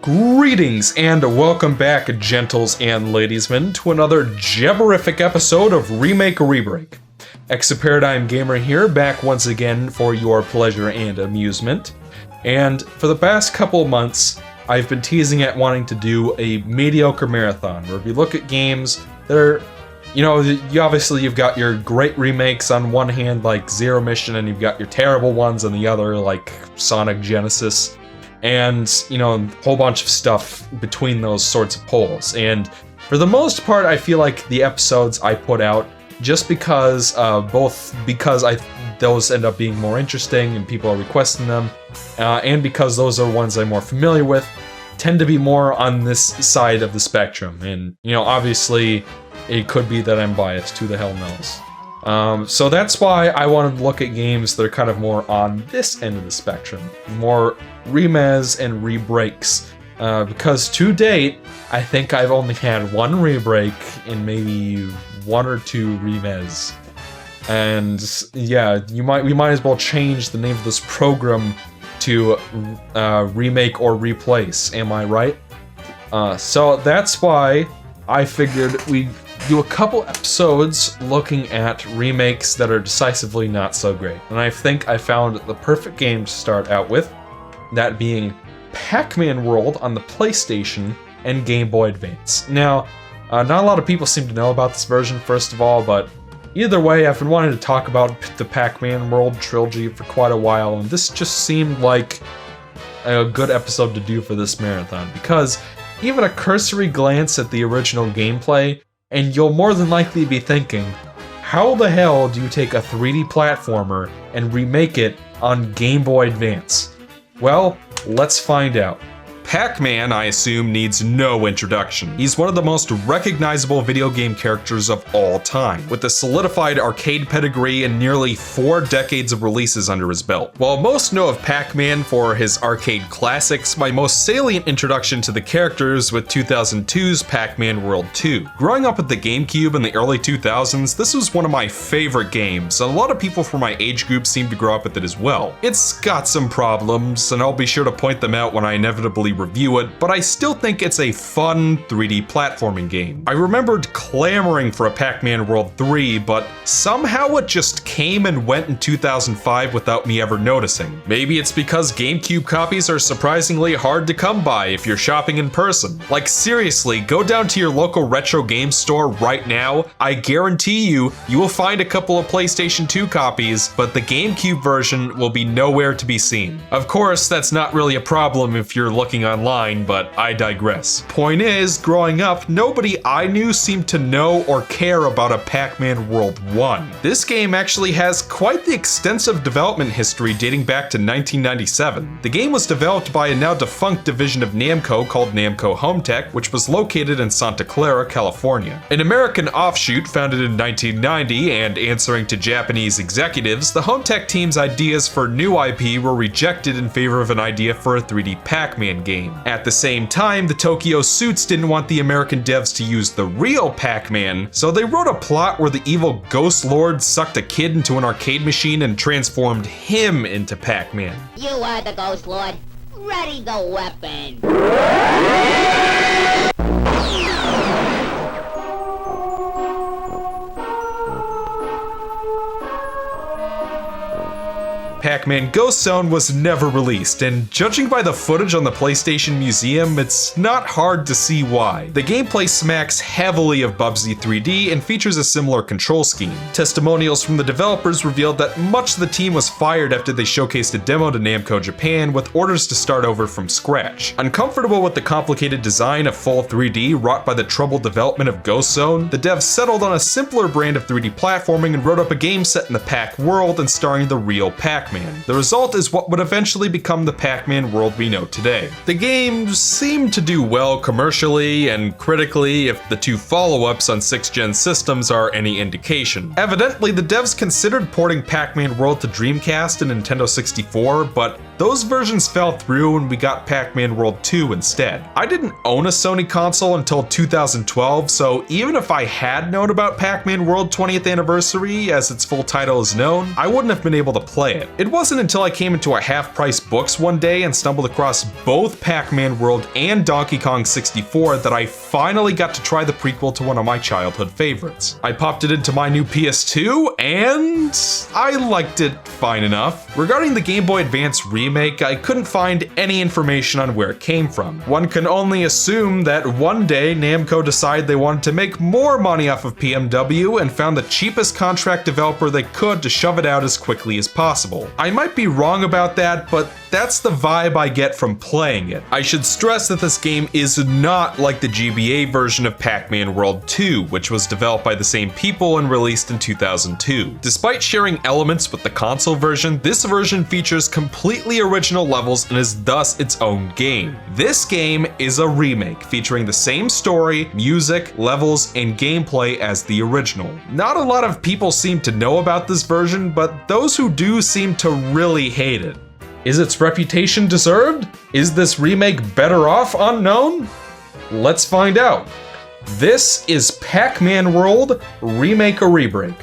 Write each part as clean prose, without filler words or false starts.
Greetings and welcome back, gentles and ladiesmen, to another jabberific episode of Remake or Rebreak. ExoParadigmGamer here, back once again for your pleasure and amusement. And for the past couple of months, I've been teasing at wanting to do a mediocre marathon, where we look at games that are, you've got your great remakes on one hand, like Zero Mission, and you've got your terrible ones on the other, like Sonic Genesis. And, a whole bunch of stuff between those sorts of polls. And for the most part, I feel like the episodes I put out, just because, those end up being more interesting and people are requesting them, and because those are ones I'm more familiar with, tend to be more on this side of the spectrum. And, obviously, it could be that I'm biased, who the hell knows. So that's why I wanted to look at games that are kind of more on this end of the spectrum. More remas and rebreaks. Because to date, I think I've only had one rebreak and maybe one or two remas. And yeah, we might as well change the name of this program to Remake or Replace, am I right? So that's why I figured we'd do a couple episodes looking at remakes that are decisively not so great. And I think I found the perfect game to start out with, that being Pac Man World on the PlayStation and Game Boy Advance. Now, not a lot of people seem to know about this version, first of all, but either way, I've been wanting to talk about the Pac Man World trilogy for quite a while, and this just seemed like a good episode to do for this marathon, because even a cursory glance at the original gameplay, and you'll more than likely be thinking, how the hell do you take a 3D platformer and remake it on Game Boy Advance? Well, let's find out. Pac-Man, I assume, needs no introduction. He's one of the most recognizable video game characters of all time, with a solidified arcade pedigree and nearly 4 decades of releases under his belt. While most know of Pac-Man for his arcade classics, my most salient introduction to the character is with 2002's Pac Man World 2. Growing up with the GameCube in the early 2000s, this was one of my favorite games, and a lot of people from my age group seem to grow up with it as well. It's got some problems, and I'll be sure to point them out when I inevitably review it, but I still think it's a fun 3D platforming game. I remembered clamoring for a Pac Man World 3, but somehow it just came and went in 2005 without me ever noticing. Maybe it's because GameCube copies are surprisingly hard to come by if you're shopping in person. Like seriously, go down to your local retro game store right now. I guarantee you will find a couple of PlayStation 2 copies, but the GameCube version will be nowhere to be seen. Of course, that's not really a problem if you're looking online, but I digress. Point is, growing up, nobody I knew seemed to know or care about a Pac Man World 1. This game actually has quite the extensive development history dating back to 1997. The game was developed by a now defunct division of Namco called Namco Home Tech, which was located in Santa Clara, California. An American offshoot founded in 1990 and answering to Japanese executives, the Home Tech team's ideas for new IP were rejected in favor of an idea for a 3D Pac-Man game. At the same time, the Tokyo Suits didn't want the American devs to use the real Pac-Man, so they wrote a plot where the evil Ghost Lord sucked a kid into an arcade machine and transformed him into Pac-Man. You are the Ghost Lord. Ready the weapon. Pac-Man Ghost Zone was never released, and judging by the footage on the PlayStation Museum, it's not hard to see why. The gameplay smacks heavily of Bubsy 3D and features a similar control scheme. Testimonials from the developers revealed that much of the team was fired after they showcased a demo to Namco Japan with orders to start over from scratch. Uncomfortable with the complicated design of full 3D wrought by the troubled development of Ghost Zone, the devs settled on a simpler brand of 3D platforming and wrote up a game set in the Pac world and starring the real Pac-Man. The result is what would eventually become the Pac Man world we know today. The game seemed to do well commercially and critically if the 2 follow-ups on 6th-gen systems are any indication. Evidently, the devs considered porting Pac Man World to Dreamcast and Nintendo 64, but the those versions fell through and we got Pac Man World 2 instead. I didn't own a Sony console until 2012, so even if I had known about Pac Man World 20th Anniversary, as its full title is known, I wouldn't have been able to play it. It wasn't until I came into a half-price books one day and stumbled across both Pac Man World and Donkey Kong 64 that I finally got to try the prequel to one of my childhood favorites. I popped it into my new PS2, and I liked it fine enough. Regarding the Game Boy Advance remake, I couldn't find any information on where it came from. One can only assume that one day Namco decided they wanted to make more money off of PMW and found the cheapest contract developer they could to shove it out as quickly as possible. I might be wrong about that, but that's the vibe I get from playing it. I should stress that this game is not like the GBA version of Pac Man World 2, which was developed by the same people and released in 2002. Despite sharing elements with the console version, this version features completely original levels and is thus its own game. This game is a remake, featuring the same story, music, levels, and gameplay as the original. Not a lot of people seem to know about this version, but those who do seem to really hate it. Is its reputation deserved? Is this remake better off unknown? Let's find out. This is Pac Man World Remake or Rebreak.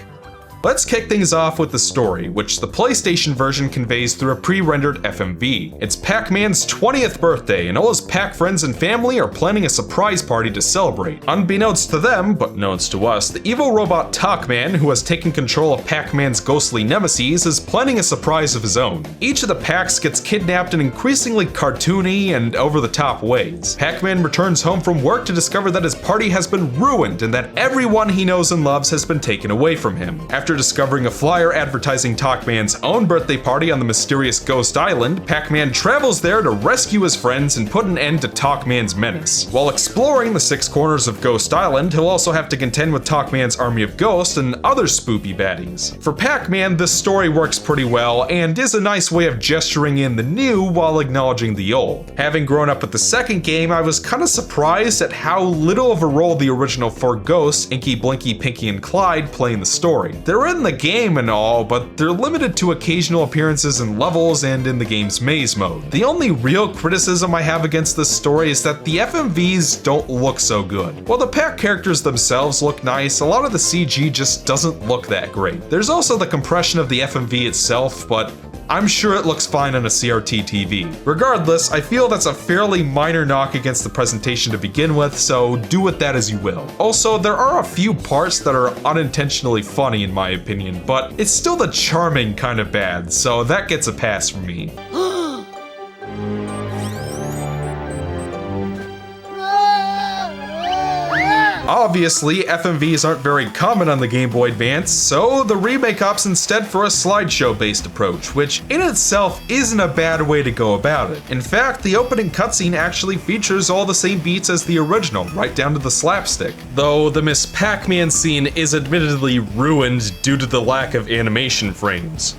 Let's kick things off with the story, which the PlayStation version conveys through a pre-rendered FMV. It's Pac-Man's 20th birthday, and all his Pac friends and family are planning a surprise party to celebrate. Unbeknownst to them, but knownst to us, the evil robot Pac-Man, who has taken control of Pac-Man's ghostly nemesis, is planning a surprise of his own. Each of the Pacs gets kidnapped in increasingly cartoony and over-the-top ways. Pac-Man returns home from work to discover that his party has been ruined and that everyone he knows and loves has been taken away from him. After discovering a flyer advertising Pac-Man's own birthday party on the mysterious Ghost Island, Pac-Man travels there to rescue his friends and put an end to Pac-Man's menace. While exploring the 6 corners of Ghost Island, he'll also have to contend with Pac-Man's army of ghosts and other spoopy baddies. For Pac-Man, this story works pretty well and is a nice way of gesturing in the new while acknowledging the old. Having grown up with the second game, I was kinda surprised at how little of a role the original 4 ghosts, Inky, Blinky, Pinky, and Clyde, play in the story. They're in the game and all, but they're limited to occasional appearances in levels and in the game's maze mode. The only real criticism I have against this story is that the FMVs don't look so good. While the Pac characters themselves look nice, a lot of the CG just doesn't look that great. There's also the compression of the FMV itself, but I'm sure it looks fine on a CRT TV. Regardless, I feel that's a fairly minor knock against the presentation to begin with, so do with that as you will. Also, there are a few parts that are unintentionally funny in my opinion, but it's still the charming kind of bad, so that gets a pass from me. Obviously, FMVs aren't very common on the Game Boy Advance, so the remake opts instead for a slideshow-based approach, which in itself isn't a bad way to go about it. In fact, the opening cutscene actually features all the same beats as the original, right down to the slapstick. Though the Miss Pac-Man scene is admittedly ruined due to the lack of animation frames.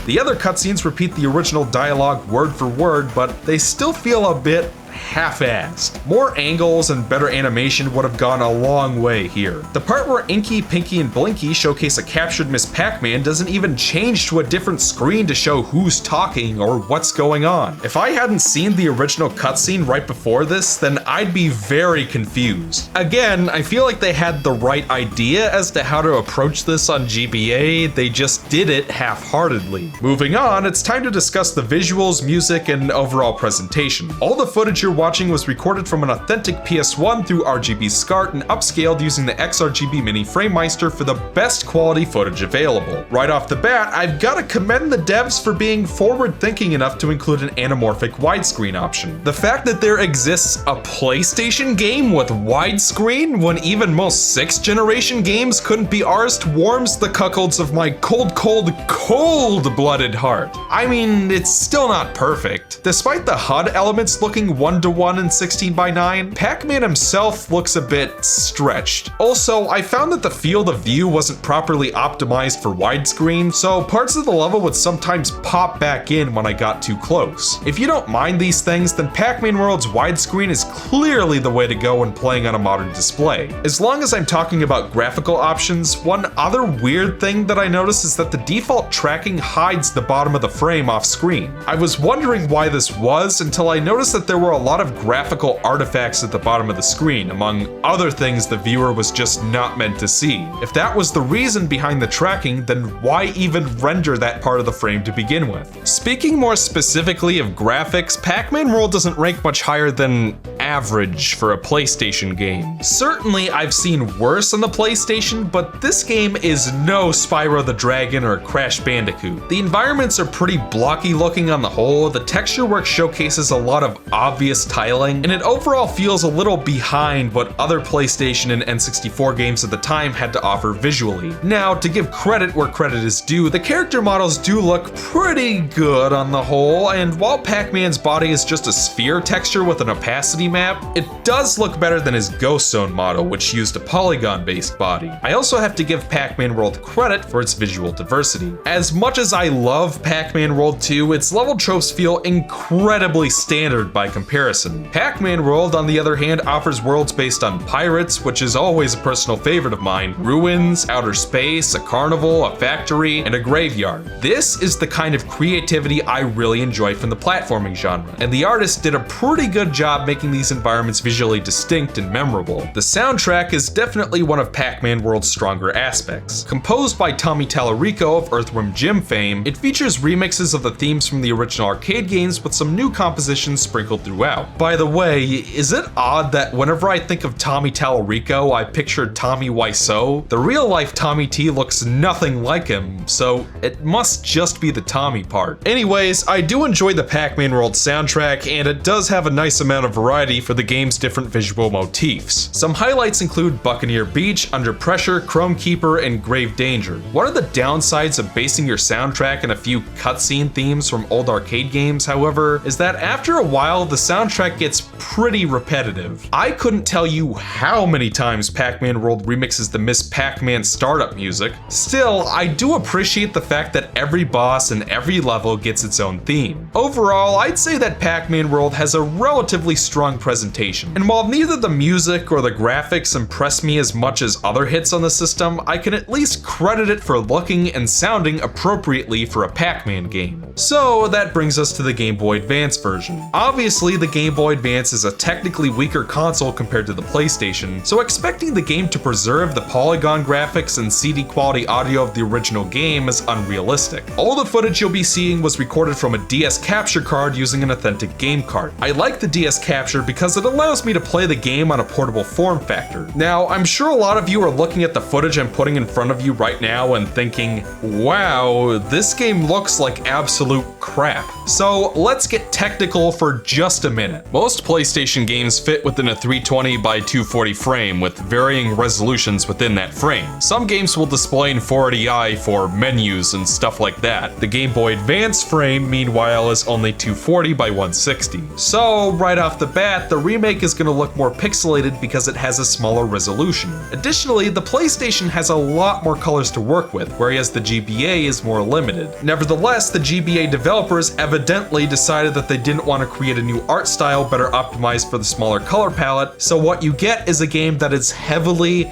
The other cutscenes repeat the original dialogue word for word, but they still feel a bit half-assed. More angles and better animation would have gone a long way here. The part where Inky, Pinky, and Blinky showcase a captured Miss Pac-Man doesn't even change to a different screen to show who's talking or what's going on. If I hadn't seen the original cutscene right before this, then I'd be very confused. Again, I feel like they had the right idea as to how to approach this on GBA, they just did it half-heartedly. Moving on, it's time to discuss the visuals, music, and overall presentation. All the footage you're watching was recorded from an authentic PS1 through RGB SCART and upscaled using the XRGB Mini FrameMeister for the best quality footage available. Right off the bat, I've gotta commend the devs for being forward-thinking enough to include an anamorphic widescreen option. The fact that there exists a PlayStation game with widescreen when even most 6th generation games couldn't be ours warms the cuckolds of my cold-blooded heart. I mean, it's still not perfect. Despite the HUD elements looking one 1:1 in 16:9, Pac-Man himself looks a bit stretched. Also, I found that the field of view wasn't properly optimized for widescreen, so parts of the level would sometimes pop back in when I got too close. If you don't mind these things, then Pac Man World's widescreen is clearly the way to go when playing on a modern display. As long as I'm talking about graphical options, one other weird thing that I noticed is that the default tracking hides the bottom of the frame off screen. I was wondering why this was until I noticed that there were a lot of graphical artifacts at the bottom of the screen, among other things the viewer was just not meant to see. If that was the reason behind the tracking, then why even render that part of the frame to begin with? Speaking more specifically of graphics, Pac Man World doesn't rank much higher than average for a PlayStation game. Certainly I've seen worse on the PlayStation, but this game is no Spyro the Dragon or Crash Bandicoot. The environments are pretty blocky looking on the whole, the texture work showcases a lot of obvious tiling, and it overall feels a little behind what other PlayStation and N64 games at the time had to offer visually. Now, to give credit where credit is due, the character models do look pretty good on the whole, and while Pac-Man's body is just a sphere texture with an opacity map, it does look better than his Ghost Zone model, which used a polygon-based body. I also have to give Pac Man World credit for its visual diversity. As much as I love Pac Man World 2, its level tropes feel incredibly standard by comparison. Pac Man World, on the other hand, offers worlds based on pirates, which is always a personal favorite of mine, ruins, outer space, a carnival, a factory, and a graveyard. This is the kind of creativity I really enjoy from the platforming genre, and the artist did a pretty good job making these environments visually distinct and memorable. The soundtrack is definitely one of Pac Man World's stronger aspects. Composed by Tommy Tallarico of Earthworm Jim fame, it features remixes of the themes from the original arcade games with some new compositions sprinkled throughout. By the way, is it odd that whenever I think of Tommy Tallarico, I pictured Tommy Wiseau? The real-life Tommy T looks nothing like him, so it must just be the Tommy part. Anyways, I do enjoy the Pac Man World soundtrack, and it does have a nice amount of variety for the game's different visual motifs. Some highlights include Buccaneer Beach, Under Pressure, Chrome Keeper, and Grave Danger. One of the downsides of basing your soundtrack in a few cutscene themes from old arcade games, however, is that after a while, the soundtrack gets pretty repetitive. I couldn't tell you how many times Pac Man World remixes the Miss Pac-Man startup music. Still, I do appreciate the fact that every boss and every level gets its own theme. Overall, I'd say that Pac Man World has a relatively strong presentation, and while neither the music or the graphics impress me as much as other hits on the system, I can at least credit it for looking and sounding appropriately for a Pac-Man game. So that brings us to the Game Boy Advance version. Obviously, the Game Boy Advance is a technically weaker console compared to the PlayStation, so expecting the game to preserve the polygon graphics and CD quality audio of the original game is unrealistic. All the footage you'll be seeing was recorded from a DS capture card using an authentic game card. I like the DS capture because it allows me to play the game on a portable form factor. Now, I'm sure a lot of you are looking at the footage I'm putting in front of you right now and thinking, wow, this game looks like absolute crap. So let's get technical for just a minute. Most PlayStation games fit within a 320 by 240 frame with varying resolutions within that frame. Some games will display in 480i for menus and stuff like that. The Game Boy Advance frame, meanwhile, is only 240 by 160. So right off the bat, the remake is going to look more pixelated because it has a smaller resolution. Additionally, the PlayStation has a lot more colors to work with, whereas the GBA is more limited. Nevertheless, the GBA developers evidently decided that they didn't want to create a new art style better optimized for the smaller color palette, so what you get is a game that is heavily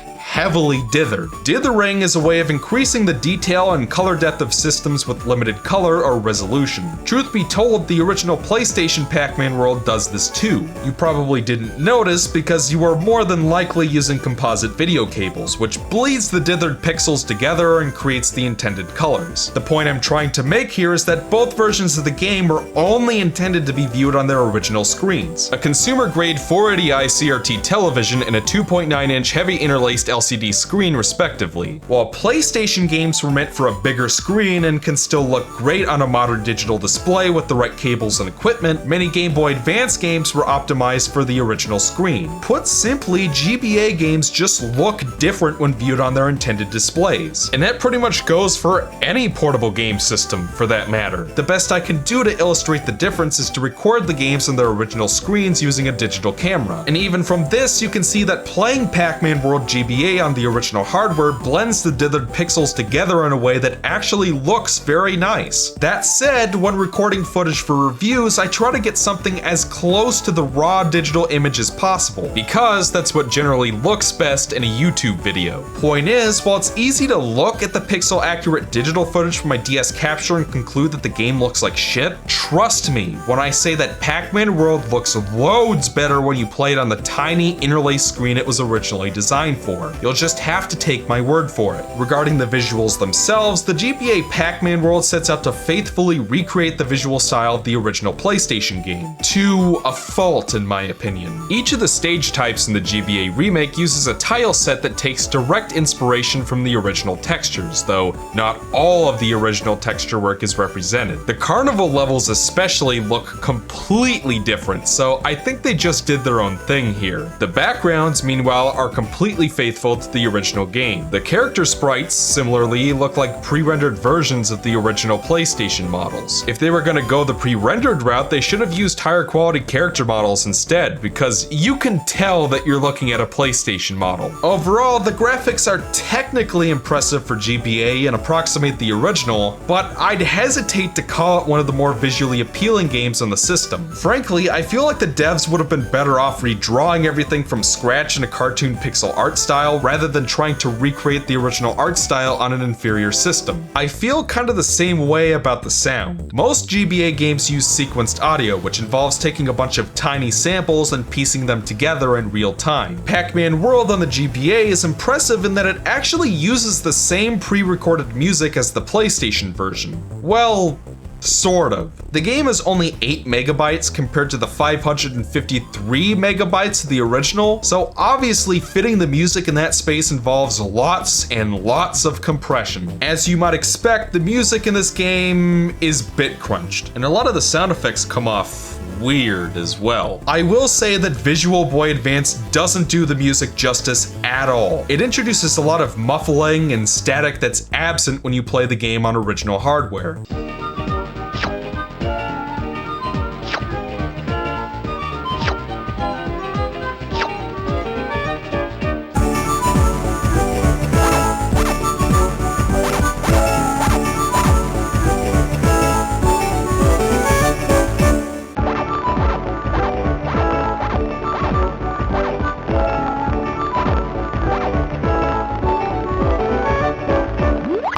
dithered. Dithering is a way of increasing the detail and color depth of systems with limited color or resolution. Truth be told, the original PlayStation Pac Man World does this too. You probably didn't notice because you are more than likely using composite video cables, which bleeds the dithered pixels together and creates the intended colors. The point I'm trying to make here is that both versions of the game were only intended to be viewed on their original screens. A consumer-grade 480i CRT television and a 2.9-inch heavy interlaced LCD screen respectively. While PlayStation games were meant for a bigger screen and can still look great on a modern digital display with the right cables and equipment, many Game Boy Advance games were optimized for the original screen. Put simply, GBA games just look different when viewed on their intended displays. And that pretty much goes for any portable game system, for that matter. The best I can do to illustrate the difference is to record the games on their original screens using a digital camera. And even from this, you can see that playing Pac Man World GBA on the original hardware blends the dithered pixels together in a way that actually looks very nice. That said, when recording footage for reviews, I try to get something as close to the raw digital image as possible, because that's what generally looks best in a YouTube video. Point is, while it's easy to look at the pixel accurate digital footage from my DS capture and conclude that the game looks like shit, trust me when I say that Pac Man World looks loads better when you play it on the tiny interlace screen it was originally designed for. You'll just have to take my word for it. Regarding the visuals themselves, the GBA Pac Man World sets out to faithfully recreate the visual style of the original PlayStation game. To a fault, in my opinion. Each of the stage types in the GBA remake uses a tile set that takes direct inspiration from the original textures, though not all of the original texture work is represented. The carnival levels especially look completely different, so I think they just did their own thing here. The backgrounds, meanwhile, are completely faithful to the original game. The character sprites, similarly, look like pre-rendered versions of the original PlayStation models. If they were gonna go the pre-rendered route, they should have used higher quality character models instead, because you can tell that you're looking at a PlayStation model. Overall, the graphics are technically impressive for GBA and approximate the original, but I'd hesitate to call it one of the more visually appealing games on the system. Frankly, I feel like the devs would have been better off redrawing everything from scratch in a cartoon pixel art style rather than trying to recreate the original art style on an inferior system. I feel kind of the same way about the sound. Most GBA games use sequenced audio, which involves taking a bunch of tiny samples and piecing them together in real time. Pac Man World on the GBA is impressive in that it actually uses the same pre-recorded music as the PlayStation version. Well, sort of. The game is only 8 megabytes compared to the 553 megabytes of the original, so obviously fitting the music in that space involves lots and lots of compression. As you might expect, the music in this game is bit crunched, and a lot of the sound effects come off weird as well. I will say that Visual Boy Advance doesn't do the music justice at all. It introduces a lot of muffling and static that's absent when you play the game on original hardware.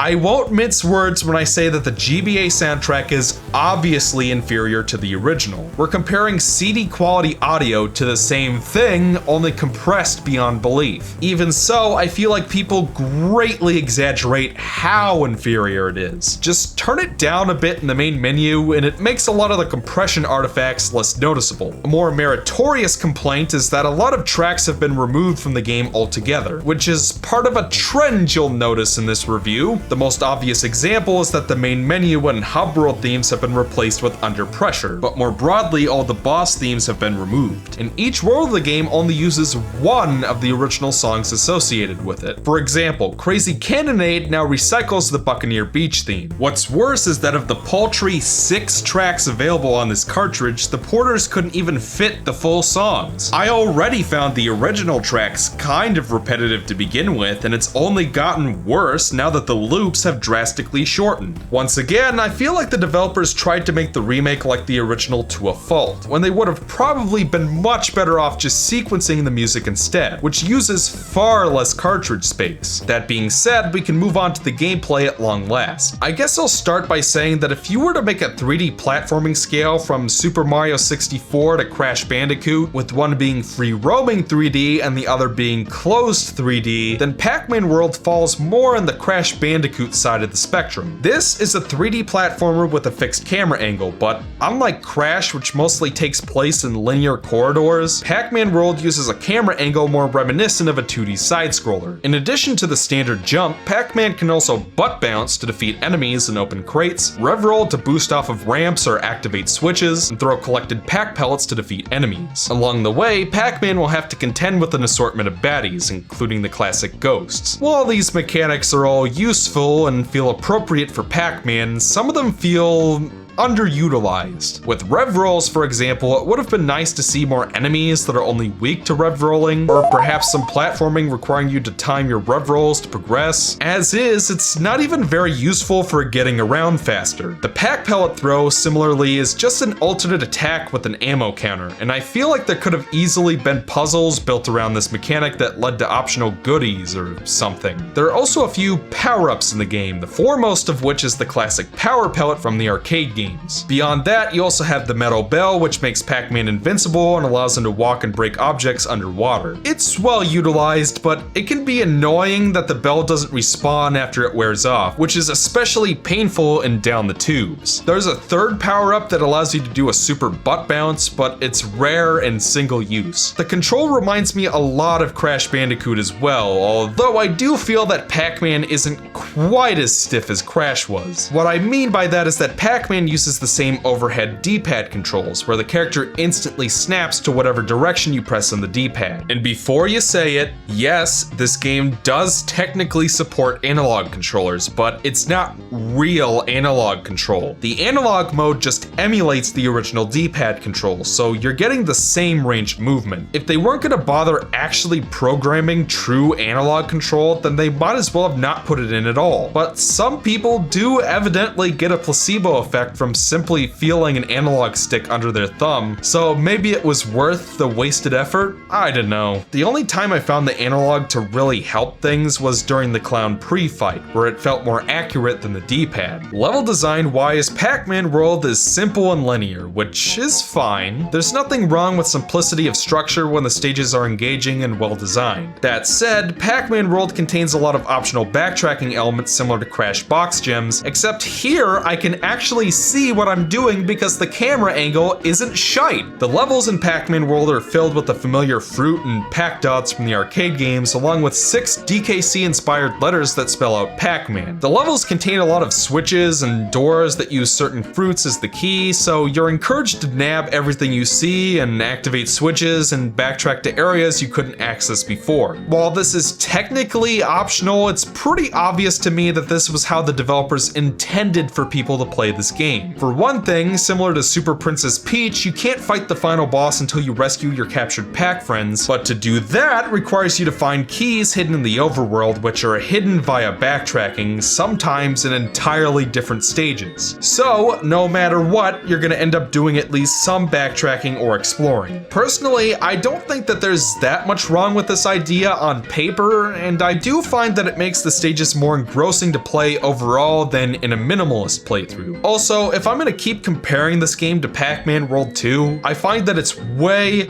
I won't mince words when I say that the GBA soundtrack is obviously inferior to the original. We're comparing CD quality audio to the same thing, only compressed beyond belief. Even so, I feel like people greatly exaggerate how inferior it is. Just turn it down a bit in the main menu and it makes a lot of the compression artifacts less noticeable. A more meritorious complaint is that a lot of tracks have been removed from the game altogether, which is part of a trend you'll notice in this review. The most obvious example is that the main menu and hub world themes have been replaced with Under Pressure, but more broadly, all the boss themes have been removed. And each world of the game only uses one of the original songs associated with it. For example, Crazy Cannonade now recycles the Buccaneer Beach theme. What's worse is that of the paltry 6 tracks available on this cartridge, the porters couldn't even fit the full songs. I already found the original tracks kind of repetitive to begin with, and it's only gotten worse now that the loops have drastically shortened. Once again, I feel like the developers tried to make the remake like the original to a fault, when they would have probably been much better off just sequencing the music instead, which uses far less cartridge space. That being said, we can move on to the gameplay at long last. I guess I'll start by saying that if you were to make a 3D platforming scale from Super Mario 64 to Crash Bandicoot, with one being free roaming 3D and the other being closed 3D, then Pac Man World falls more in the Crash Bandicoot Bandicoot side of the spectrum. This is a 3D platformer with a fixed camera angle, but unlike Crash, which mostly takes place in linear corridors, Pac Man World uses a camera angle more reminiscent of a 2D side-scroller. In addition to the standard jump, Pac-Man can also butt bounce to defeat enemies and open crates, rev roll to boost off of ramps or activate switches, and throw collected Pac pellets to defeat enemies. Along the way, Pac-Man will have to contend with an assortment of baddies, including the classic ghosts. While these mechanics are all useful and feel appropriate for Pac-Man, some of them feel underutilized. With rev rolls, for example, it would have been nice to see more enemies that are only weak to rev rolling, or perhaps some platforming requiring you to time your rev rolls to progress. As is, it's not even very useful for getting around faster. The Pac pellet throw, similarly, is just an alternate attack with an ammo counter, and I feel like there could have easily been puzzles built around this mechanic that led to optional goodies or something. There are also a few power-ups in the game, the foremost of which is the classic power pellet from the arcade game. Beyond that, you also have the metal bell, which makes Pac-Man invincible and allows him to walk and break objects underwater. It's well utilized, but it can be annoying that the bell doesn't respawn after it wears off, which is especially painful in Down the Tubes. There's a third power-up that allows you to do a super butt bounce, but it's rare and single use. The control reminds me a lot of Crash Bandicoot as well, although I do feel that Pac-Man isn't quite as stiff as Crash was. What I mean by that is that Pac-Man uses the same overhead D-pad controls, where the character instantly snaps to whatever direction you press on the D-pad. And before you say it, yes, this game does technically support analog controllers, but it's not real analog control. The analog mode just emulates the original D-pad control, so you're getting the same range movement. If they weren't gonna bother actually programming true analog control, then they might as well have not put it in at all. But some people do evidently get a placebo effect from simply feeling an analog stick under their thumb, so maybe it was worth the wasted effort? I don't know. The only time I found the analog to really help things was during the clown pre-fight, where it felt more accurate than the D-pad. Level design-wise, Pac Man World is simple and linear, which is fine. There's nothing wrong with simplicity of structure when the stages are engaging and well designed. That said, Pac Man World contains a lot of optional backtracking elements similar to Crash box gems, except here I can actually see what I'm doing because the camera angle isn't shite. The levels in Pac Man World are filled with the familiar fruit and Pac dots from the arcade games, along with 6 DKC inspired letters that spell out Pac-Man. The levels contain a lot of switches and doors that use certain fruits as the key, so you're encouraged to nab everything you see and activate switches and backtrack to areas you couldn't access before. While this is technically optional, it's pretty obvious to me that this was how the developers intended for people to play this game. For one thing, similar to Super Princess Peach, you can't fight the final boss until you rescue your captured Pac friends, but to do that requires you to find keys hidden in the overworld, which are hidden via backtracking, sometimes in entirely different stages. So, no matter what, you're gonna end up doing at least some backtracking or exploring. Personally, I don't think that there's that much wrong with this idea on paper, and I do find that it makes the stages more engrossing to play overall than in a minimalist playthrough. Also, if I'm gonna keep comparing this game to Pac Man World 2, I find that it's way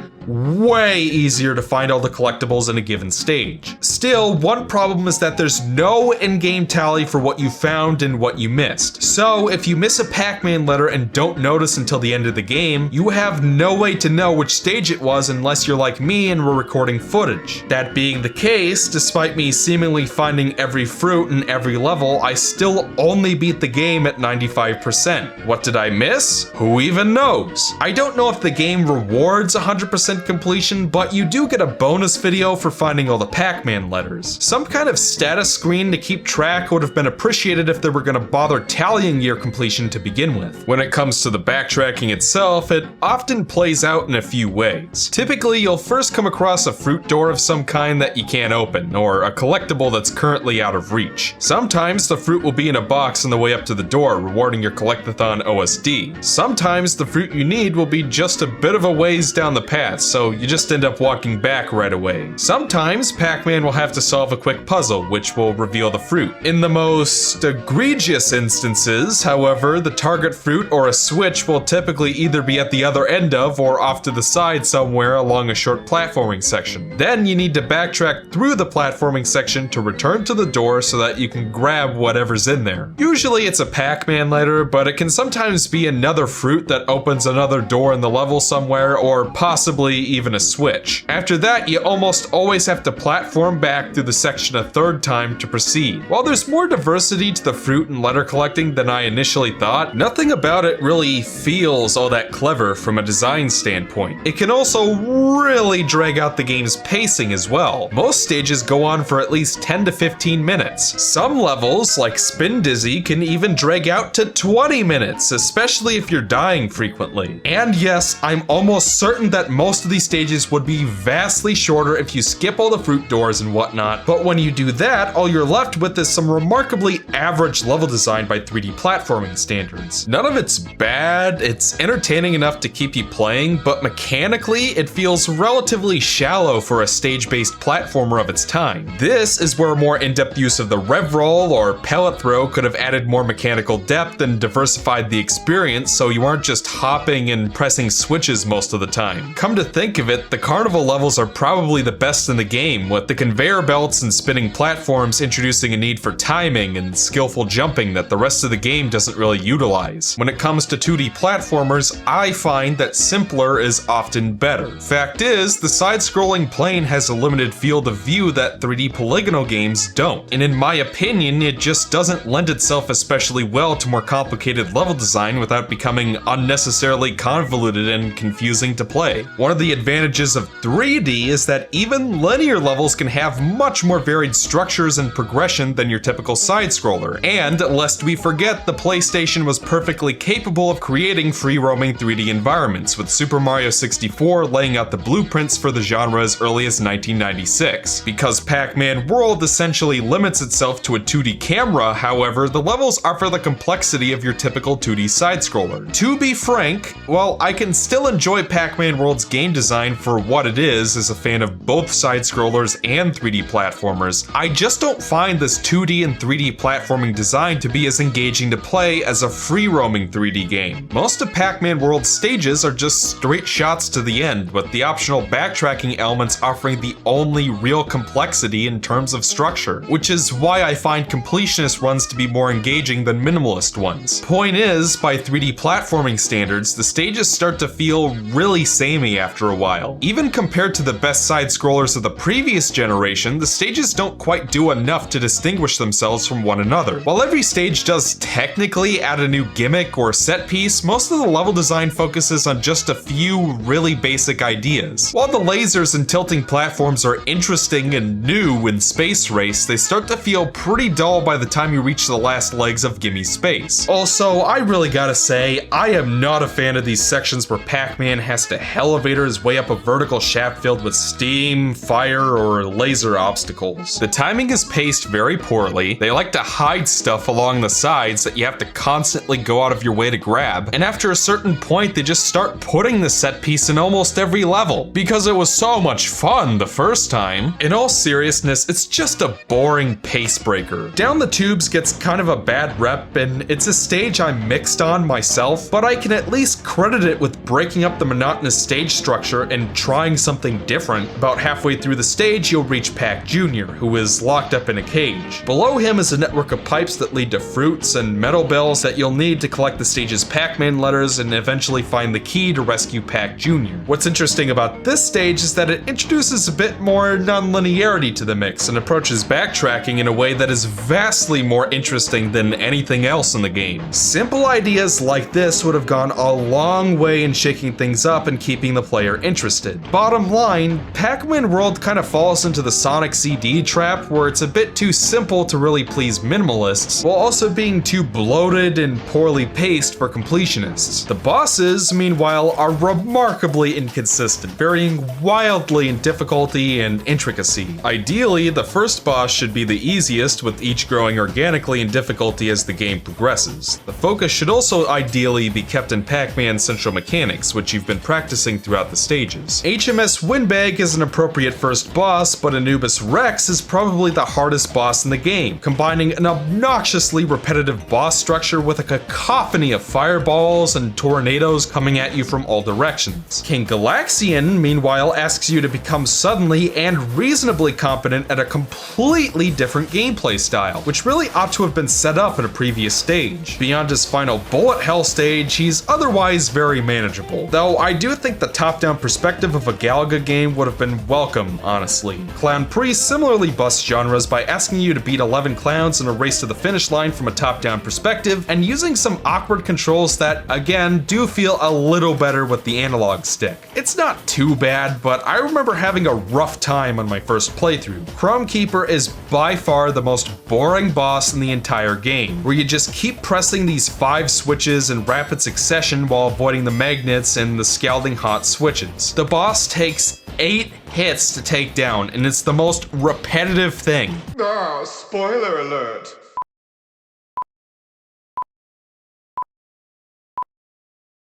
easier to find all the collectibles in a given stage. Still, one problem is that there's no in-game tally for what you found and what you missed. So, if you miss a Pac-Man letter and don't notice until the end of the game, you have no way to know which stage it was unless you're like me and we're recording footage. That being the case, despite me seemingly finding every fruit in every level, I still only beat the game at 95%. What did I miss? Who even knows? I don't know if the game rewards 100% completion, but you do get a bonus video for finding all the Pac-Man letters. Some kind of status screen to keep track would have been appreciated if they were gonna bother tallying your completion to begin with. When it comes to the backtracking itself, it often plays out in a few ways. Typically, you'll first come across a fruit door of some kind that you can't open, or a collectible that's currently out of reach. Sometimes the fruit will be in a box on the way up to the door, rewarding your collectathon OSD. Sometimes the fruit you need will be just a bit of a ways down the path, progress, so you just end up walking back right away. Sometimes Pac-Man will have to solve a quick puzzle, which will reveal the fruit. In the most egregious instances, however, the target fruit or a switch will typically either be at the other end of or off to the side somewhere along a short platforming section. Then you need to backtrack through the platforming section to return to the door so that you can grab whatever's in there. Usually it's a Pac-Man letter, but it can sometimes be another fruit that opens another door in the level somewhere, or possibly even a switch. After that, you almost always have to platform back through the section a third time to proceed. While there's more diversity to the fruit and letter collecting than I initially thought, nothing about it really feels all that clever from a design standpoint. It can also really drag out the game's pacing as well. Most stages go on for at least 10 to 15 minutes. Some levels, like Spin Dizzy, can even drag out to 20 minutes, especially if you're dying frequently. And yes, I'm almost certain that most of these stages would be vastly shorter if you skip all the fruit doors and whatnot, but when you do that, all you're left with is some remarkably average level design by 3D platforming standards. None of it's bad, it's entertaining enough to keep you playing, but mechanically, it feels relatively shallow for a stage-based platformer of its time. This is where more in-depth use of the rev roll or pellet throw could have added more mechanical depth and diversified the experience so you aren't just hopping and pressing switches most of the time. Come to think of it, the carnival levels are probably the best in the game, with the conveyor belts and spinning platforms introducing a need for timing and skillful jumping that the rest of the game doesn't really utilize. When it comes to 2D platformers, I find that simpler is often better. Fact is, the side-scrolling plane has a limited field of view that 3D polygonal games don't, and in my opinion, it just doesn't lend itself especially well to more complicated level design without becoming unnecessarily convoluted and confusing to play. One of the advantages of 3D is that even linear levels can have much more varied structures and progression than your typical side-scroller, and lest we forget, the PlayStation was perfectly capable of creating free-roaming 3D environments, with Super Mario 64 laying out the blueprints for the genre as early as 1996. Because Pac Man World essentially limits itself to a 2D camera, however, the levels offer the complexity of your typical 2D side-scroller. To be frank, while I can still enjoy Pac Man World's game design for what it is as a fan of both side-scrollers and 3D platformers, I just don't find this 2D and 3D platforming design to be as engaging to play as a free-roaming 3D game. Most of Pac Man World's stages are just straight shots to the end, with the optional backtracking elements offering the only real complexity in terms of structure, which is why I find completionist runs to be more engaging than minimalist ones. Point is, by 3D platforming standards, the stages start to feel really samey after a while. Even compared to the best side-scrollers of the previous generation, the stages don't quite do enough to distinguish themselves from one another. While every stage does technically add a new gimmick or set piece, most of the level design focuses on just a few really basic ideas. While the lasers and tilting platforms are interesting and new in Space Race, they start to feel pretty dull by the time you reach the last legs of Gimme Space. Also, I really gotta say, I am not a fan of these sections where Pac-Man has to elevator his way up a vertical shaft filled with steam, fire, or laser obstacles. The timing is paced very poorly, they like to hide stuff along the sides that you have to constantly go out of your way to grab, and after a certain point they just start putting the set piece in almost every level, because it was so much fun the first time. In all seriousness, it's just a boring pace breaker. Down the Tubes gets kind of a bad rep, and it's a stage I'm mixed on myself, but I can at least credit it with breaking up the monotonous stage structure and trying something different. About halfway through the stage, you'll reach Pac Jr., who is locked up in a cage. Below him is a network of pipes that lead to fruits and metal bells that you'll need to collect the stage's Pac-Man letters and eventually find the key to rescue Pac Jr. What's interesting about this stage is that it introduces a bit more non-linearity to the mix and approaches backtracking in a way that is vastly more interesting than anything else in the game. Simple ideas like this would have gone a long way in shaking things up and keeping the player interested. Bottom line, Pac Man World kind of falls into the Sonic CD trap where it's a bit too simple to really please minimalists, while also being too bloated and poorly paced for completionists. The bosses, meanwhile, are remarkably inconsistent, varying wildly in difficulty and intricacy. Ideally, the first boss should be the easiest, with each growing organically in difficulty as the game progresses. The focus should also ideally be kept in Pac-Man's central mechanics, which you've been practicing throughout throughout the stages. HMS Windbag is an appropriate first boss, but Anubis Rex is probably the hardest boss in the game, combining an obnoxiously repetitive boss structure with a cacophony of fireballs and tornadoes coming at you from all directions. King Galaxian, meanwhile, asks you to become suddenly and reasonably competent at a completely different gameplay style, which really ought to have been set up in a previous stage. Beyond his final bullet hell stage, he's otherwise very manageable, though I do think the top-down perspective of a Galaga game would have been welcome, honestly. Clown Priest similarly busts genres by asking you to beat 11 clowns in a race to the finish line from a top-down perspective, and using some awkward controls that, again, do feel a little better with the analog stick. It's not too bad, but I remember having a rough time on my first playthrough. Chrome Keeper is by far the most boring boss in the entire game, where you just keep pressing these 5 switches in rapid succession while avoiding the magnets and the scalding hot switches. The boss takes 8 hits to take down, and it's the most repetitive thing. Ah, spoiler alert.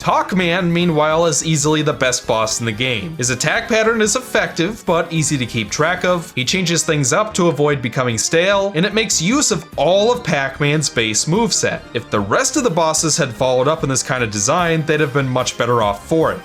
Hawkman, meanwhile, is easily the best boss in the game. His attack pattern is effective, but easy to keep track of. He changes things up to avoid becoming stale, and it makes use of all of Pac-Man's base moveset. If the rest of the bosses had followed up in this kind of design, they'd have been much better off for it.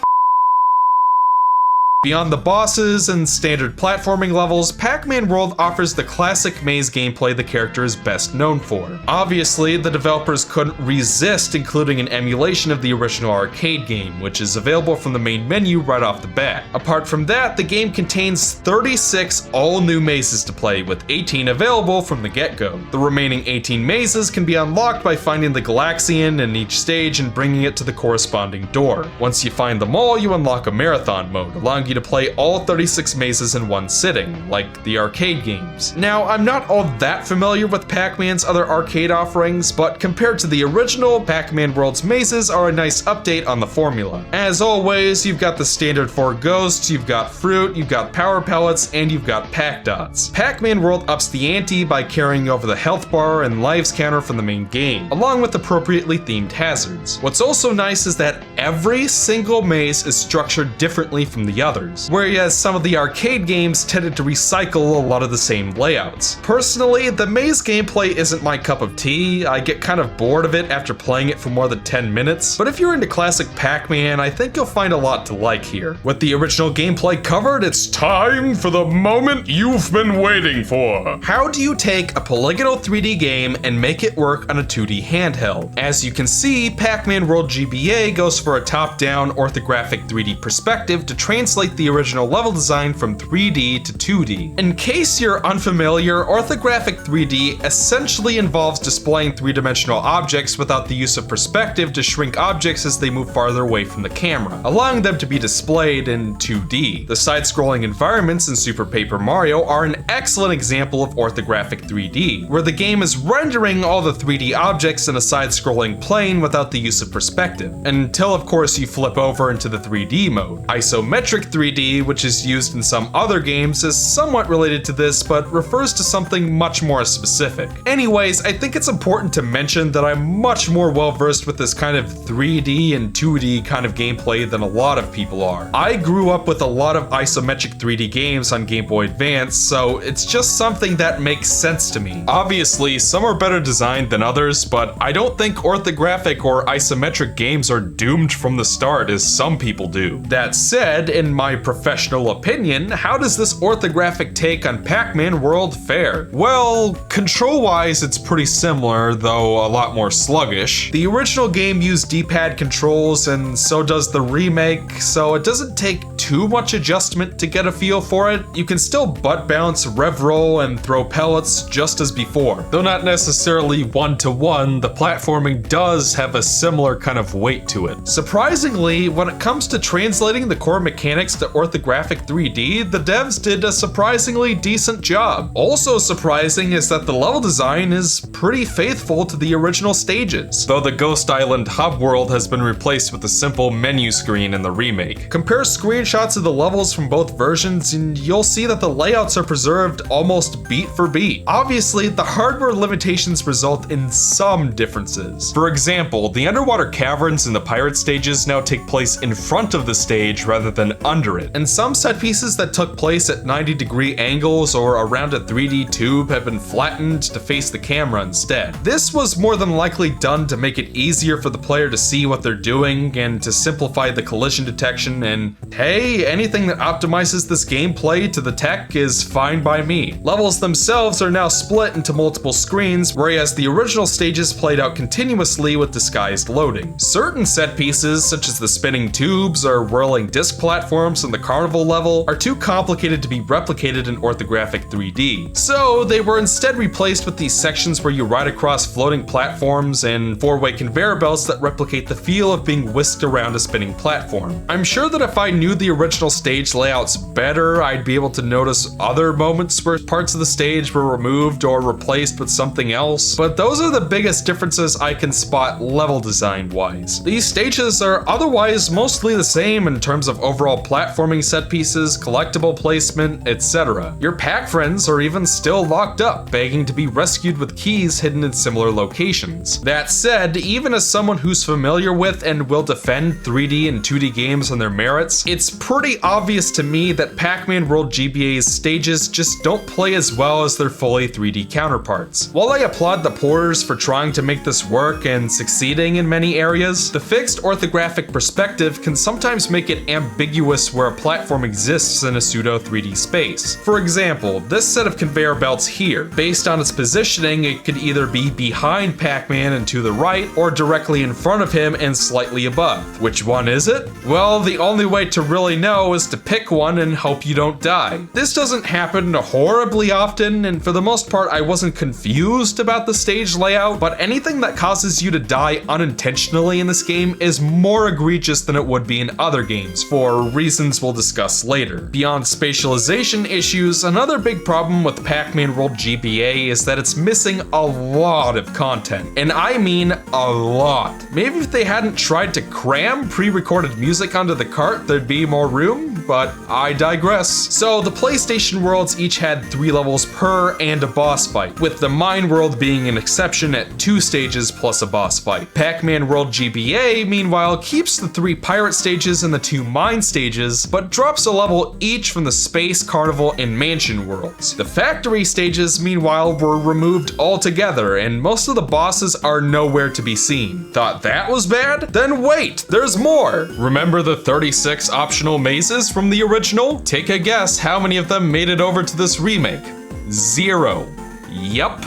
Beyond the bosses and standard platforming levels, Pac Man World offers the classic maze gameplay the character is best known for. Obviously, the developers couldn't resist including an emulation of the original arcade game, which is available from the main menu right off the bat. Apart from that, the game contains 36 all-new mazes to play, with 18 available from the get-go. The remaining 18 mazes can be unlocked by finding the Galaxian in each stage and bringing it to the corresponding door. Once you find them all, you unlock a marathon mode, allowing you to play all 36 mazes in one sitting, like the arcade games. Now, I'm not all that familiar with Pac-Man's other arcade offerings, but compared to the original, Pac Man World's mazes are a nice update on the formula. As always, you've got the standard 4 ghosts, you've got fruit, you've got power pellets, and you've got Pac Dots. Pac Man World ups the ante by carrying over the health bar and lives counter from the main game, along with appropriately themed hazards. What's also nice is that every single maze is structured differently from the others, whereas some of the arcade games tended to recycle a lot of the same layouts. Personally, the maze gameplay isn't my cup of tea. I get kind of bored of it after playing it for more than 10 minutes, but if you're into classic Pac-Man, I think you'll find a lot to like here. With the original gameplay covered, it's time for the moment you've been waiting for. How do you take a polygonal 3D game and make it work on a 2D handheld? As you can see, Pac Man World GBA goes for a top-down orthographic 3D perspective to translate the original level design from 3D to 2D. In case you're unfamiliar, orthographic 3D essentially involves displaying 3-dimensional objects without the use of perspective to shrink objects as they move farther away from the camera, allowing them to be displayed in 2D. The side-scrolling environments in Super Paper Mario are an excellent example of orthographic 3D, where the game is rendering all the 3D objects in a side-scrolling plane without the use of perspective, until of course you flip over into the 3D mode. Isometric 3D, which is used in some other games, is somewhat related to this, but refers to something much more specific. Anyways, I think it's important to mention that I'm much more well versed with this kind of 3D and 2D kind of gameplay than a lot of people are. I grew up with a lot of isometric 3D games on Game Boy Advance, so it's just something that makes sense to me. Obviously, some are better designed than others, but I don't think orthographic or isometric games are doomed from the start as some people do. That said, in my professional opinion, how does this orthographic take on Pac Man World fare? Well, control-wise, it's pretty similar, though a lot more sluggish. The original game used D-pad controls, and so does the remake, so it doesn't take too much adjustment to get a feel for it. You can still butt bounce, rev roll, and throw pellets just as before. Though not necessarily one-to-one, the platforming does have a similar kind of weight to it. Surprisingly, when it comes to translating the core mechanics fixed the orthographic 3D, the devs did a surprisingly decent job. Also surprising is that the level design is pretty faithful to the original stages, though the Ghost Island hub world has been replaced with a simple menu screen in the remake. Compare screenshots of the levels from both versions and you'll see that the layouts are preserved almost beat for beat. Obviously, the hardware limitations result in some differences. For example, the underwater caverns in the pirate stages now take place in front of the stage rather than under it, and some set pieces that took place at 90-degree angles or around a 3D tube have been flattened to face the camera instead. This was more than likely done to make it easier for the player to see what they're doing and to simplify the collision detection, and hey, anything that optimizes this gameplay to the tech is fine by me. Levels themselves are now split into multiple screens, whereas the original stages played out continuously with disguised loading. Certain set pieces, such as the spinning tubes or whirling disc platforms on the carnival level, are too complicated to be replicated in orthographic 3D. So they were instead replaced with these sections where you ride across floating platforms and four-way conveyor belts that replicate the feel of being whisked around a spinning platform. I'm sure that if I knew the original stage layouts better, I'd be able to notice other moments where parts of the stage were removed or replaced with something else, but those are the biggest differences I can spot level design wise. These stages are otherwise mostly the same in terms of overall platforming set pieces, collectible placement, etc. Your pack friends are even still locked up, begging to be rescued with keys hidden in similar locations. That said, even as someone who's familiar with and will defend 3D and 2D games on their merits, it's pretty obvious to me that Pac Man World GBA's stages just don't play as well as their fully 3D counterparts. While I applaud the porters for trying to make this work and succeeding in many areas, the fixed orthographic perspective can sometimes make it ambiguous where a platform exists in a pseudo 3D space. For example, this set of conveyor belts here, based on its positioning, it could either be behind Pac-Man and to the right, or directly in front of him and slightly above. Which one is it? Well, the only way to really know is to pick one and hope you don't die. This doesn't happen horribly often, and for the most part I wasn't confused about the stage layout, but anything that causes you to die unintentionally in this game is more egregious than it would be in other games, for reasons we'll discuss later. Beyond spatialization issues, another big problem with Pac Man World GBA is that it's missing a lot of content, and I mean a lot. Maybe if they hadn't tried to cram pre-recorded music onto the cart, there'd be more room, but I digress. So the PlayStation worlds each had 3 levels per and a boss fight, with the Mine World being an exception at 2 stages plus a boss fight. Pac Man World GBA, meanwhile, keeps the 3 pirate stages and the 2 mine stages, but drops a level each from the Space, Carnival, and Mansion worlds. The factory stages, meanwhile, were removed altogether, and most of the bosses are nowhere to be seen. Thought that was bad? Then wait, there's more! Remember the 36 optional mazes from the original? Take a guess how many of them made it over to this remake. 0. Yup.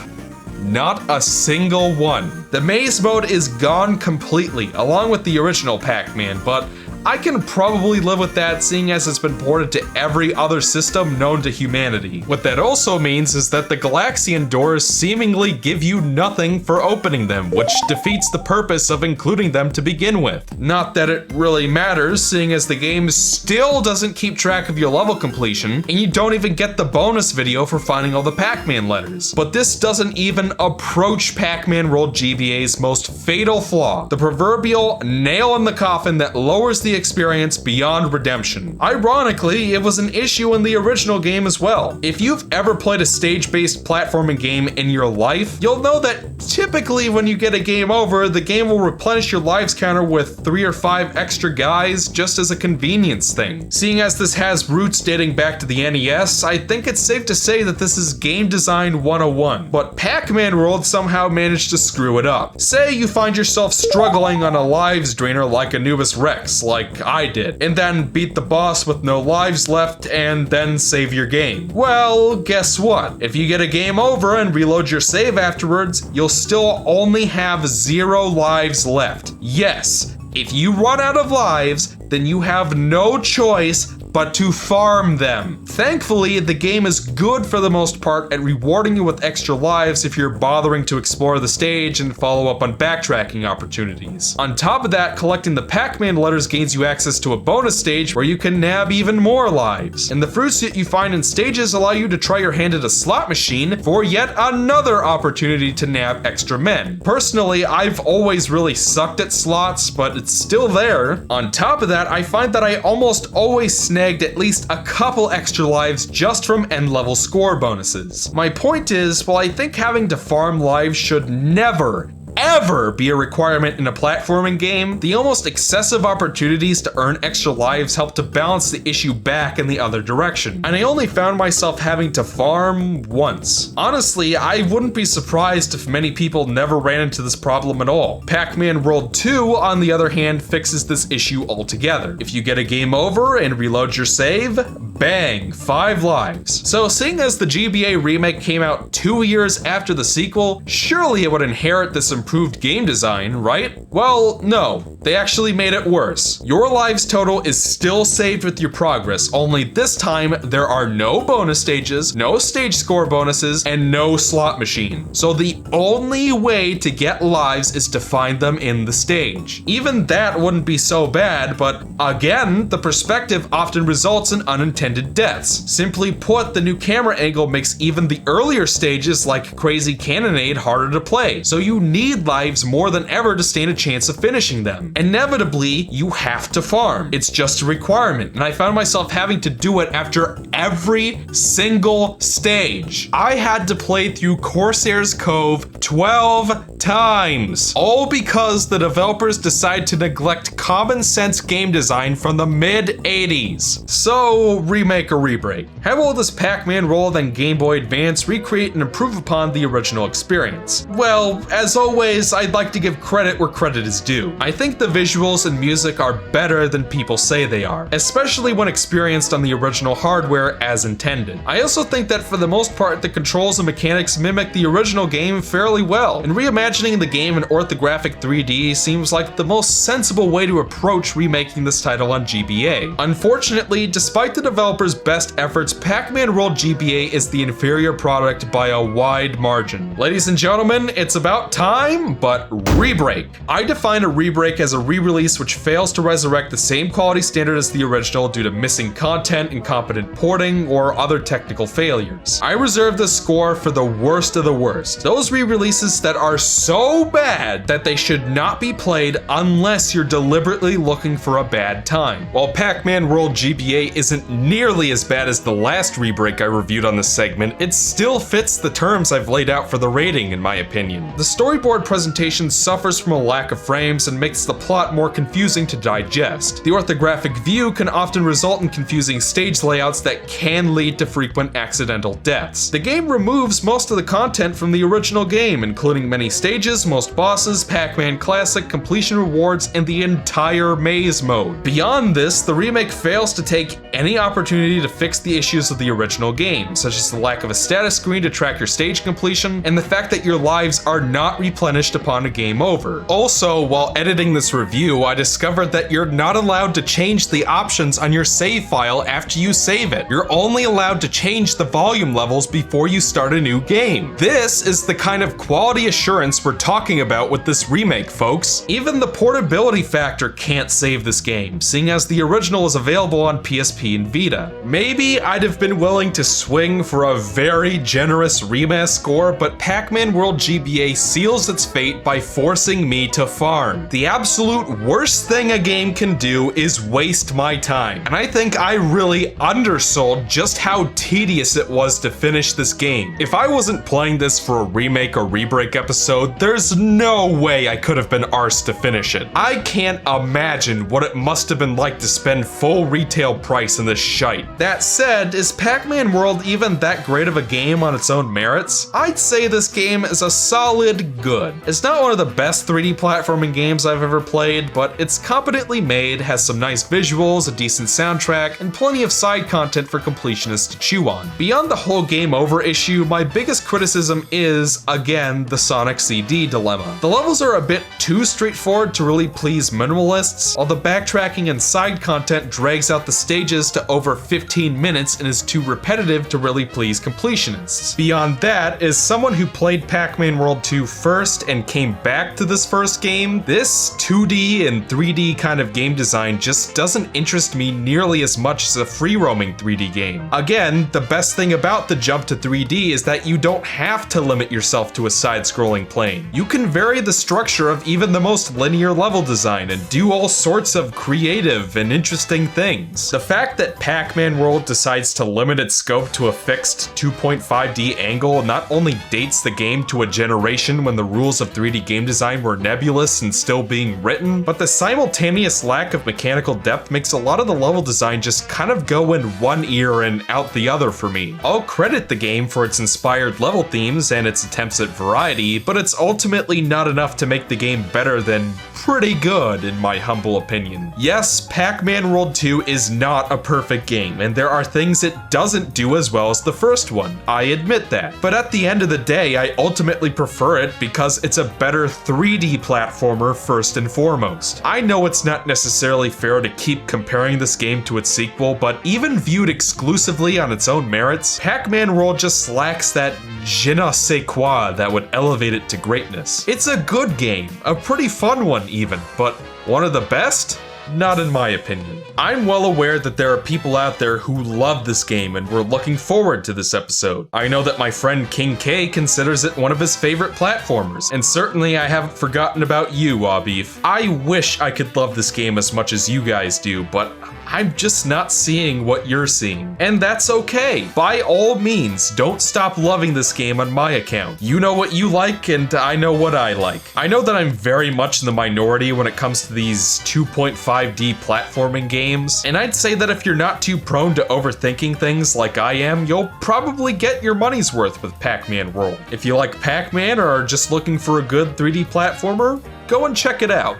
Not a single one. The maze mode is gone completely, along with the original Pac-Man, but I can probably live with that, seeing as it's been ported to every other system known to humanity. What that also means is that the Galaxian doors seemingly give you nothing for opening them, which defeats the purpose of including them to begin with. Not that it really matters, seeing as the game still doesn't keep track of your level completion, and you don't even get the bonus video for finding all the Pac-Man letters. But this doesn't even approach Pac Man World GBA's most fatal flaw, the proverbial nail in the coffin that lowers the experience beyond redemption. Ironically, it was an issue in the original game as well. If you've ever played a stage-based platforming game in your life, you'll know that typically when you get a game over, the game will replenish your lives counter with 3 or 5 extra guys just as a convenience thing. Seeing as this has roots dating back to the NES, I think it's safe to say that this is game design 101. But Pac Man World somehow managed to screw it up. Say you find yourself struggling on a lives drainer like Anubis Rex, like I did, and then beat the boss with no lives left and then save your game. Well, guess what? If you get a game over and reload your save afterwards, you'll still only have 0 lives left. Yes, if you run out of lives, then you have no choice but to farm them. Thankfully, the game is good for the most part at rewarding you with extra lives if you're bothering to explore the stage and follow up on backtracking opportunities. On top of that, collecting the Pac Man letters gains you access to a bonus stage where you can nab even more lives. And the fruits that you find in stages allow you to try your hand at a slot machine for yet another opportunity to nab extra men. Personally, I've always really sucked at slots, but it's still there. On top of that, I find that I almost always snagged at least a couple extra lives just from end level score bonuses. My point is, while I think having to farm lives should never, ever be a requirement in a platforming game, the almost excessive opportunities to earn extra lives help to balance the issue back in the other direction. And I only found myself having to farm once. Honestly, I wouldn't be surprised if many people never ran into this problem at all. Pac Man World 2, on the other hand, fixes this issue altogether. If you get a game over and reload your save, bang, 5 lives. So seeing as the GBA remake came out 2 years after the sequel, surely it would inherit this improved game design, right? Well, no. They actually made it worse. Your lives total is still saved with your progress, only this time there are no bonus stages, no stage score bonuses, and no slot machine. So the only way to get lives is to find them in the stage. Even that wouldn't be so bad, but again, the perspective often results in unintended deaths. Simply put, the new camera angle makes even the earlier stages like Crazy Cannonade harder to play, so you need lives more than ever to stand a chance of finishing them. Inevitably, you have to farm. It's just a requirement, and I found myself having to do it after every single stage. I had to play through Corsair's Cove 12 times, all because the developers decided to neglect common sense game design from the mid-80s. So, remake or rebreak? How will this Pac Man World and Game Boy Advance recreate and improve upon the original experience? Well, as always, I'd like to give credit where credit is due. I think the visuals and music are better than people say they are, especially when experienced on the original hardware as intended. I also think that for the most part, the controls and mechanics mimic the original game fairly well, and reimagining the game in orthographic 3D seems like the most sensible way to approach remaking this title on GBA. Unfortunately, despite the developer's best efforts, Pac Man World GBA is the inferior product by a wide margin. Ladies and gentlemen, it's about time, but Rebreak. I define a Rebreak as a re-release which fails to resurrect the same quality standard as the original due to missing content, incompetent porting, or other technical failures. I reserve this score for the worst of the worst. Those re-releases that are so bad that they should not be played unless you're deliberately looking for a bad time. While Pac Man World GBA isn't nearly as bad as the last Rebreak I reviewed on this segment, it still fits the terms I've laid out for the rating in my opinion. The storyboard presentation suffers from a lack of frames and makes the plot more confusing to digest. The orthographic view can often result in confusing stage layouts that can lead to frequent accidental deaths. The game removes most of the content from the original game, including many stages, most bosses, Pac-Man Classic, completion rewards, and the entire maze mode. Beyond this, the remake fails to take any opportunity to fix the issues of the original game, such as the lack of a status screen to track your stage completion, and the fact that your lives are not replenished upon a game over. Also, while editing this review, I discovered that you're not allowed to change the options on your save file after you save it. You're only allowed to change the volume levels before you start a new game. This is the kind of quality assurance we're talking about with this remake, folks. Even the portability factor can't save this game, seeing as the original is available on PSP and Vita. Maybe I'd have been willing to swing for a very generous remaster score, but Pac Man World GBA seals its fate by forcing me to farm. The absolute worst thing a game can do is waste my time, and I think I really undersold just how tedious it was to finish this game. If I wasn't playing this for a remake or rebreak episode, there's no way I could have been arsed to finish it. I can't imagine what it must have been like to spend full retail price in this shite. That said, is Pac Man World even that great of a game on its own merits? I'd say this game is a solid good. It's not one of the best 3D platforming games I've ever played, but it's competently made, has some nice visuals, a decent soundtrack, and plenty of side content for completionists to chew on. Beyond the whole game over issue, my biggest criticism is, again, the Sonic CD dilemma. The levels are a bit too straightforward to really please minimalists, while the backtracking and side content drags out the stages to over 15 minutes and is too repetitive to really please completionists. Beyond that, as someone who played Pac Man World 2 first and came back to this first game, this 2D and 3D kind of game design just doesn't interest me nearly as much as a free-roaming 3D game. Again, the best thing about the jump to 3D is that you don't have to limit yourself to a side-scrolling plane. You can vary the structure of even the most linear level design and do all sorts of creative and interesting things. The fact that Pac Man World decides to limit its scope to a fixed 2.5D angle not only dates the game to a generation when the rules of 3D game design were nebulous and still being written, but the simultaneous lack of mechanical depth makes a lot of the level design just kind of go in one ear and out the other for me. I'll credit the game for its inspired level themes and its attempts at variety, but it's ultimately not enough to make the game better than pretty good, in my humble opinion. Yes, Pac Man World 2 is not a perfect game, and there are things it doesn't do as well as the first one. I admit that. But at the end of the day, I ultimately prefer it because it's a better 3D platformer first and foremost. I know it's not necessarily fair to keep comparing this game to its sequel, but even viewed exclusively on its own merits, Pac Man World just lacks that je ne sais quoi that would elevate it to greatness. It's a good game, a pretty fun one even, but one of the best? Not in my opinion. I'm well aware that there are people out there who love this game and were looking forward to this episode. I know that my friend King K considers it one of his favorite platformers, and certainly I haven't forgotten about you, Wabif. I wish I could love this game as much as you guys do, but I'm just not seeing what you're seeing. And that's okay. By all means, don't stop loving this game on my account. You know what you like, and I know what I like. I know that I'm very much in the minority when it comes to these 2.5D platforming games, and I'd say that if you're not too prone to overthinking things like I am, you'll probably get your money's worth with Pac Man World. If you like Pac Man or are just looking for a good 3D platformer, go and check it out.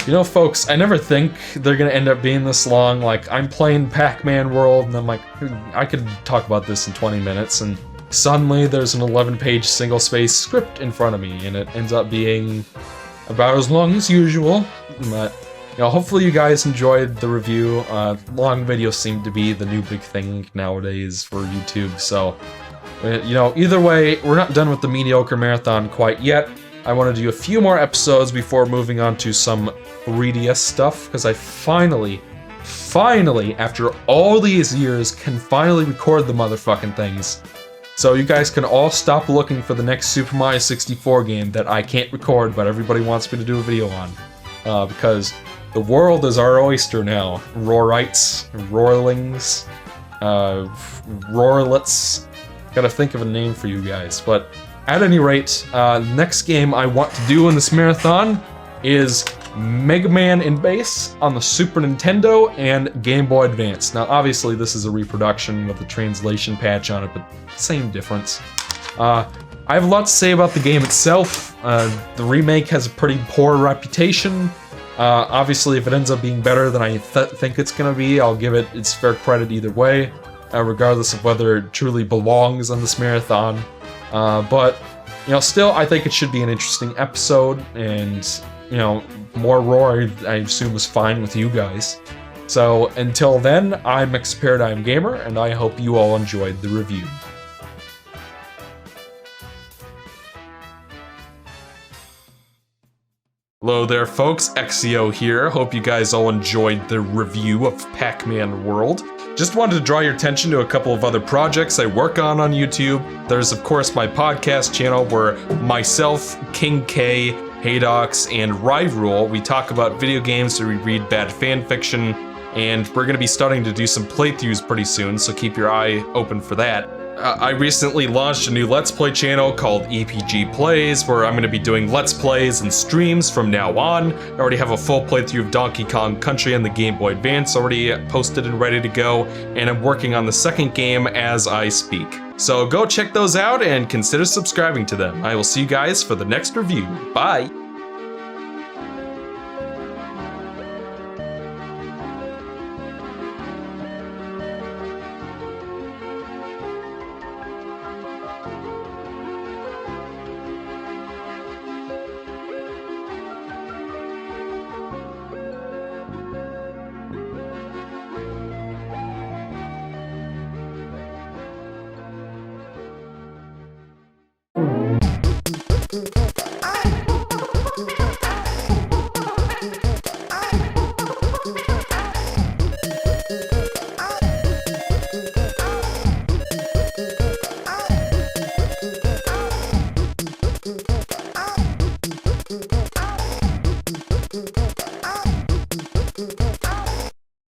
You know, folks, I never think they're gonna end up being this long. Like, I'm playing Pac Man World, and I'm like, I could talk about this in 20 minutes, and suddenly there's an 11-page single-space script in front of me, and it ends up being about as long as usual. But, you know, hopefully you guys enjoyed the review. Long videos seem to be the new big thing nowadays for YouTube, so, you know, either way, we're not done with the mediocre marathon quite yet. I want to do a few more episodes before moving on to some 3DS stuff, because I finally, after all these years, can finally record the motherfucking things. So you guys can all stop looking for the next Super Mario 64 game that I can't record, but everybody wants me to do a video on. Because the world is our oyster now. RORites, RORlings, RORlets. Gotta think of a name for you guys, but at any rate, next game I want to do in this marathon is Mega Man in Bass on the Super Nintendo and Game Boy Advance. Now, obviously, this is a reproduction with a translation patch on it, but same difference. I have a lot to say about the game itself. The remake has a pretty poor reputation. Obviously, if it ends up being better than I think it's gonna be, I'll give it its fair credit either way, regardless of whether it truly belongs on this marathon. But, you know, still, I think it should be an interesting episode, and, you know, more ROR, I assume, is fine with you guys. So, until then, I'm ExoParadigmGamer, and I hope you all enjoyed the review. Hello there, folks. Exio here. Hope you guys all enjoyed the review of Pac Man World. Just wanted to draw your attention to a couple of other projects I work on YouTube. There's, of course, my podcast channel where myself, King K, Haydox, and Ryrule, we talk about video games, we read bad fan fiction, and we're going to be starting to do some playthroughs pretty soon, so keep your eye open for that. I recently launched a new Let's Play channel called EPG Plays, where I'm going to be doing Let's Plays and streams from now on. I already have a full playthrough of Donkey Kong Country on the Game Boy Advance already posted and ready to go, and I'm working on the second game as I speak. So go check those out and consider subscribing to them. I will see you guys for the next review. Bye!